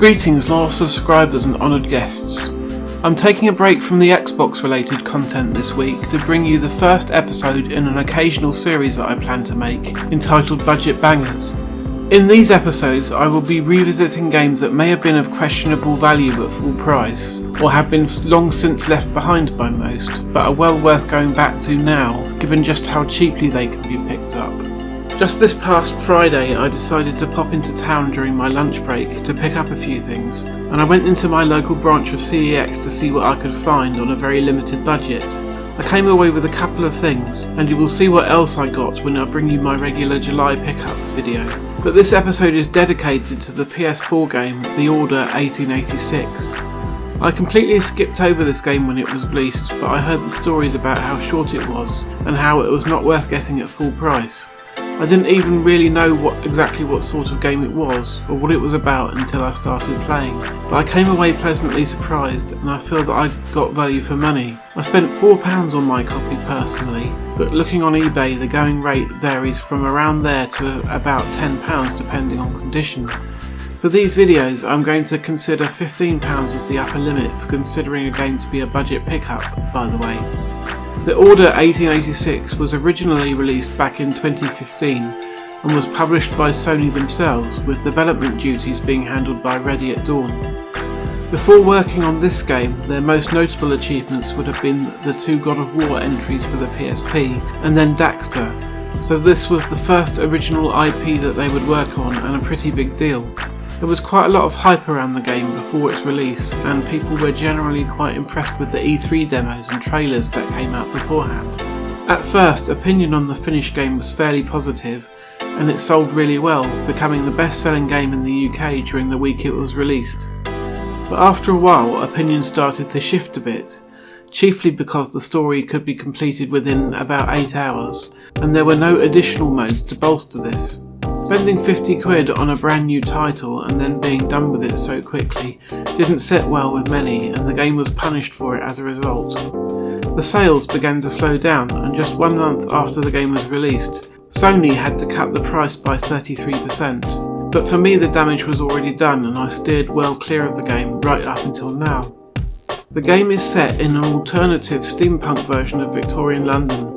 Greetings loyal subscribers and honoured guests. I'm taking a break from the Xbox related content this week to bring you the first episode in an occasional series that I plan to make, entitled Budget Bangers. In these episodes I will be revisiting games that may have been of questionable value at full price, or have been long since left behind by most, but are well worth going back to now, given just how cheaply they can be picked up. Just this past Friday I decided to pop into town during my lunch break to pick up a few things, and I went into my local branch of CEX to see what I could find on a very limited budget. I came away with a couple of things, and you will see what else I got when I bring you my regular July pickups video. But this episode is dedicated to the PS4 game The Order 1886. I completely skipped over this game when it was released, but I heard the stories about how short it was, and how it was not worth getting at full price. I didn't even really know exactly what sort of game it was, or what it was about until I started playing. But I came away pleasantly surprised, and I feel that I got value for money. I spent £4 on my copy personally, but looking on eBay the going rate varies from around there to about £10 depending on condition. For these videos I'm going to consider £15 as the upper limit for considering a game to be a budget pickup, by the way. The Order 1886 was originally released back in 2015 and was published by Sony themselves, with development duties being handled by Ready at Dawn. Before working on this game, their most notable achievements would have been the 2 God of War entries for the PSP and then Daxter, so this was the first original IP that they would work on, and a pretty big deal. There was quite a lot of hype around the game before its release, and people were generally quite impressed with the E3 demos and trailers that came out beforehand. At first, opinion on the finished game was fairly positive, and it sold really well, becoming the best-selling game in the UK during the week it was released. But after a while, opinion started to shift a bit, chiefly because the story could be completed within about 8 hours, and there were no additional modes to bolster this. Spending £50 on a brand new title and then being done with it so quickly didn't sit well with many, and the game was punished for it as a result. The sales began to slow down, and just 1 month after the game was released, Sony had to cut the price by 33%. But for me the damage was already done, and I steered well clear of the game right up until now. The game is set in an alternative steampunk version of Victorian London,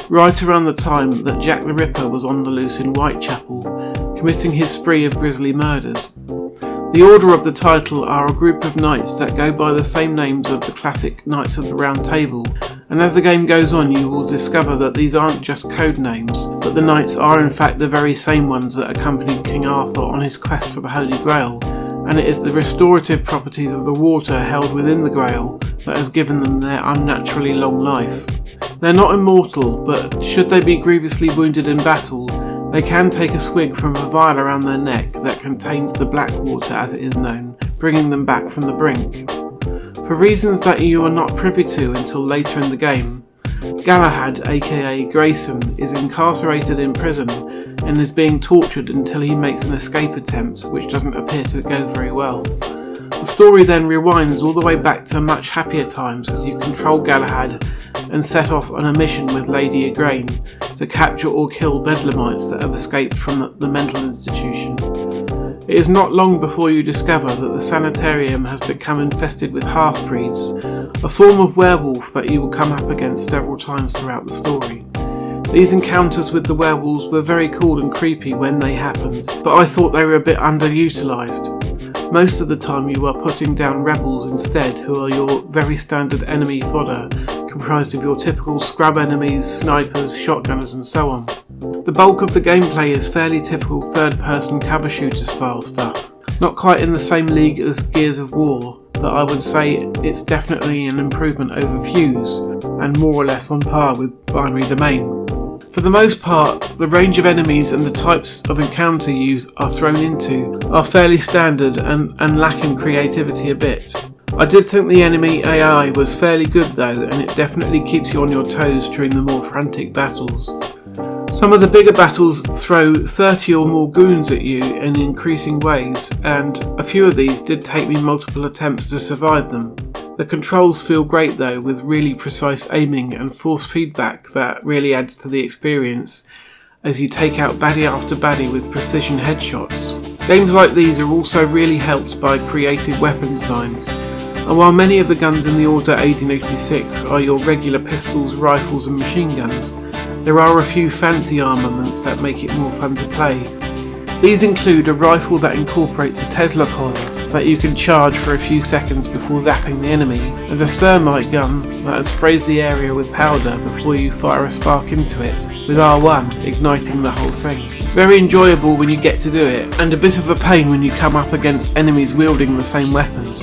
right around the time that Jack the Ripper was on the loose in Whitechapel, committing his spree of grisly murders. The order of the title are a group of knights that go by the same names of the classic Knights of the Round Table, and as the game goes on you will discover that these aren't just code names, but the knights are in fact the very same ones that accompanied King Arthur on his quest for the Holy Grail, and it is the restorative properties of the water held within the Grail that has given them their unnaturally long life. They're not immortal, but should they be grievously wounded in battle, they can take a swig from a vial around their neck that contains the black water as it is known, bringing them back from the brink. For reasons that you are not privy to until later in the game, Galahad, aka Grayson, is incarcerated in prison and is being tortured until he makes an escape attempt, which doesn't appear to go very well. The story then rewinds all the way back to much happier times as you control Galahad and set off on a mission with Lady Igraine to capture or kill Bedlamites that have escaped from the mental institution. It is not long before you discover that the sanitarium has become infested with half-breeds, a form of werewolf that you will come up against several times throughout the story. These encounters with the werewolves were very cool and creepy when they happened, but I thought they were a bit underutilised. Most of the time you are putting down rebels instead, who are your very standard enemy fodder, comprised of your typical scrub enemies, snipers, shotgunners and so on. The bulk of the gameplay is fairly typical third-person cover shooter style stuff, not quite in the same league as Gears of War, but I would say it's definitely an improvement over Fuse, and more or less on par with Binary Domain. For the most part, the range of enemies and the types of encounter you are thrown into are fairly standard and lack in creativity a bit. I did think the enemy AI was fairly good though, and it definitely keeps you on your toes during the more frantic battles. Some of the bigger battles throw 30 or more goons at you in increasing ways, and a few of these did take me multiple attempts to survive them. The controls feel great though, with really precise aiming and force feedback that really adds to the experience, as you take out baddie after baddie with precision headshots. Games like these are also really helped by creative weapon designs, and while many of the guns in the Order 1886 are your regular pistols, rifles and machine guns, there are a few fancy armaments that make it more fun to play. These include a rifle that incorporates a Tesla coil that you can charge for a few seconds before zapping the enemy, and a thermite gun that sprays the area with powder before you fire a spark into it, with R1 igniting the whole thing. Very enjoyable when you get to do it, and a bit of a pain when you come up against enemies wielding the same weapons.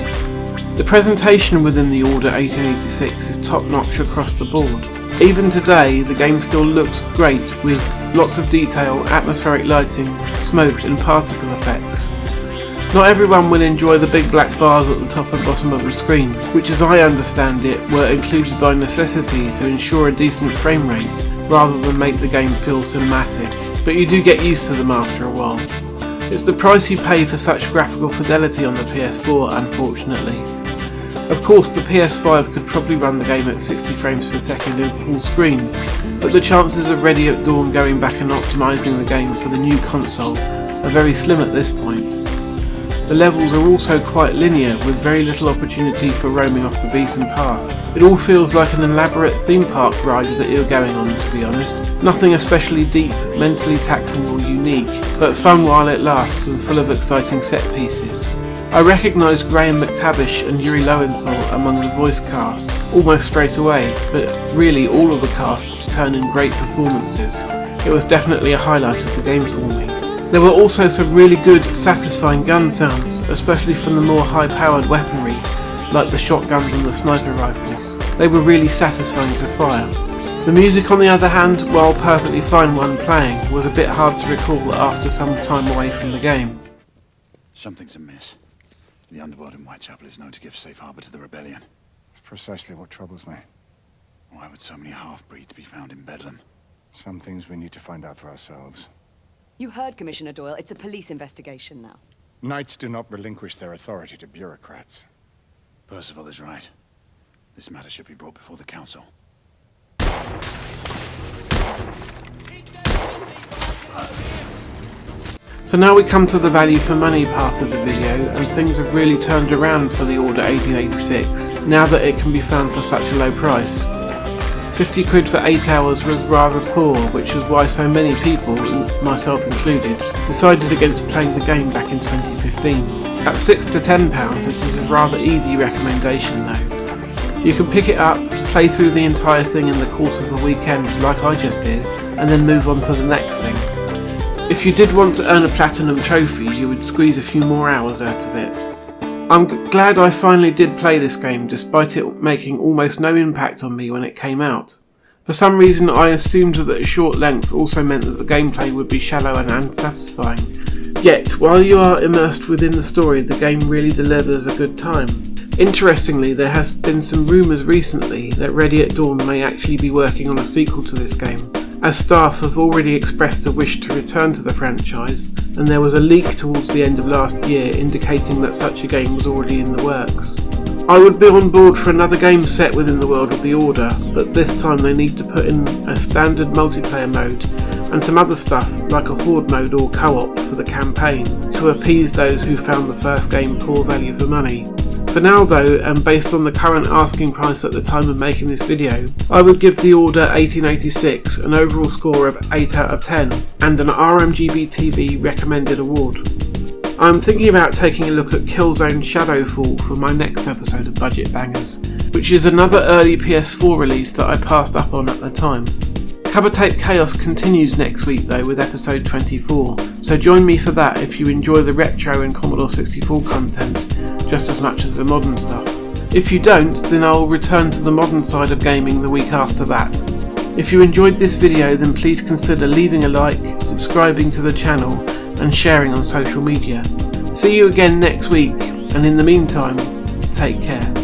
The presentation within the Order 1886 is top notch across the board. Even today, the game still looks great with lots of detail, atmospheric lighting, smoke and particle effects. Not everyone will enjoy the big black bars at the top and bottom of the screen, which as I understand it were included by necessity to ensure a decent frame rate rather than make the game feel cinematic, but you do get used to them after a while. It's the price you pay for such graphical fidelity on the PS4, unfortunately. Of course, the PS5 could probably run the game at 60 frames per second in full screen, but the chances of Ready at Dawn going back and optimising the game for the new console are very slim at this point. The levels are also quite linear, with very little opportunity for roaming off the beaten path. It all feels like an elaborate theme park ride that you're going on, to be honest. Nothing especially deep, mentally taxing or unique, but fun while it lasts and full of exciting set pieces. I recognised Graham McTavish and Yuri Lowenthal among the voice cast almost straight away, but really all of the cast turn in great performances. It was definitely a highlight of the game for me. There were also some really good, satisfying gun sounds, especially from the more high-powered weaponry, like the shotguns and the sniper rifles. They were really satisfying to fire. The music, on the other hand, while perfectly fine when playing, was a bit hard to recall after some time away from the game. Something's amiss. The underworld in Whitechapel is known to give safe harbour to the rebellion. It's precisely what troubles me. Why would so many half-breeds be found in Bedlam? Some things we need to find out for ourselves. You heard, Commissioner Doyle. It's a police investigation now. Knights do not relinquish their authority to bureaucrats. Percival is right. This matter should be brought before the council. So now we come to the value for money part of the video, and things have really turned around for the Order 1886, now that it can be found for such a low price. 50 quid for 8 hours was rather poor, which is why so many people, myself included, decided against playing the game back in 2015. At £6 to £10 it is a rather easy recommendation though. You can pick it up, play through the entire thing in the course of a weekend like I just did, and then move on to the next thing. If you did want to earn a platinum trophy, you would squeeze a few more hours out of it. I'm glad I finally did play this game despite it making almost no impact on me when it came out. For some reason I assumed that a short length also meant that the gameplay would be shallow and unsatisfying. Yet, while you are immersed within the story, the game really delivers a good time. Interestingly, there has been some rumours recently that Ready at Dawn may actually be working on a sequel to this game, as staff have already expressed a wish to return to the franchise, and there was a leak towards the end of last year indicating that such a game was already in the works. I would be on board for another game set within the world of the Order, but this time they need to put in a standard multiplayer mode and some other stuff like a horde mode or co-op for the campaign to appease those who found the first game poor value for money. For now though, and based on the current asking price at the time of making this video, I would give the Order 1886 an overall score of 8 out of 10 and an RMGB TV recommended award. I'm thinking about taking a look at Killzone Shadowfall for my next episode of Budget Bangers, which is another early PS4 release that I passed up on at the time. Cover Tape Chaos continues next week though with episode 24, so join me for that if you enjoy the retro and Commodore 64 content just as much as the modern stuff. If you don't, then I'll return to the modern side of gaming the week after that. If you enjoyed this video, then please consider leaving a like, subscribing to the channel and sharing on social media. See you again next week, and in the meantime, take care.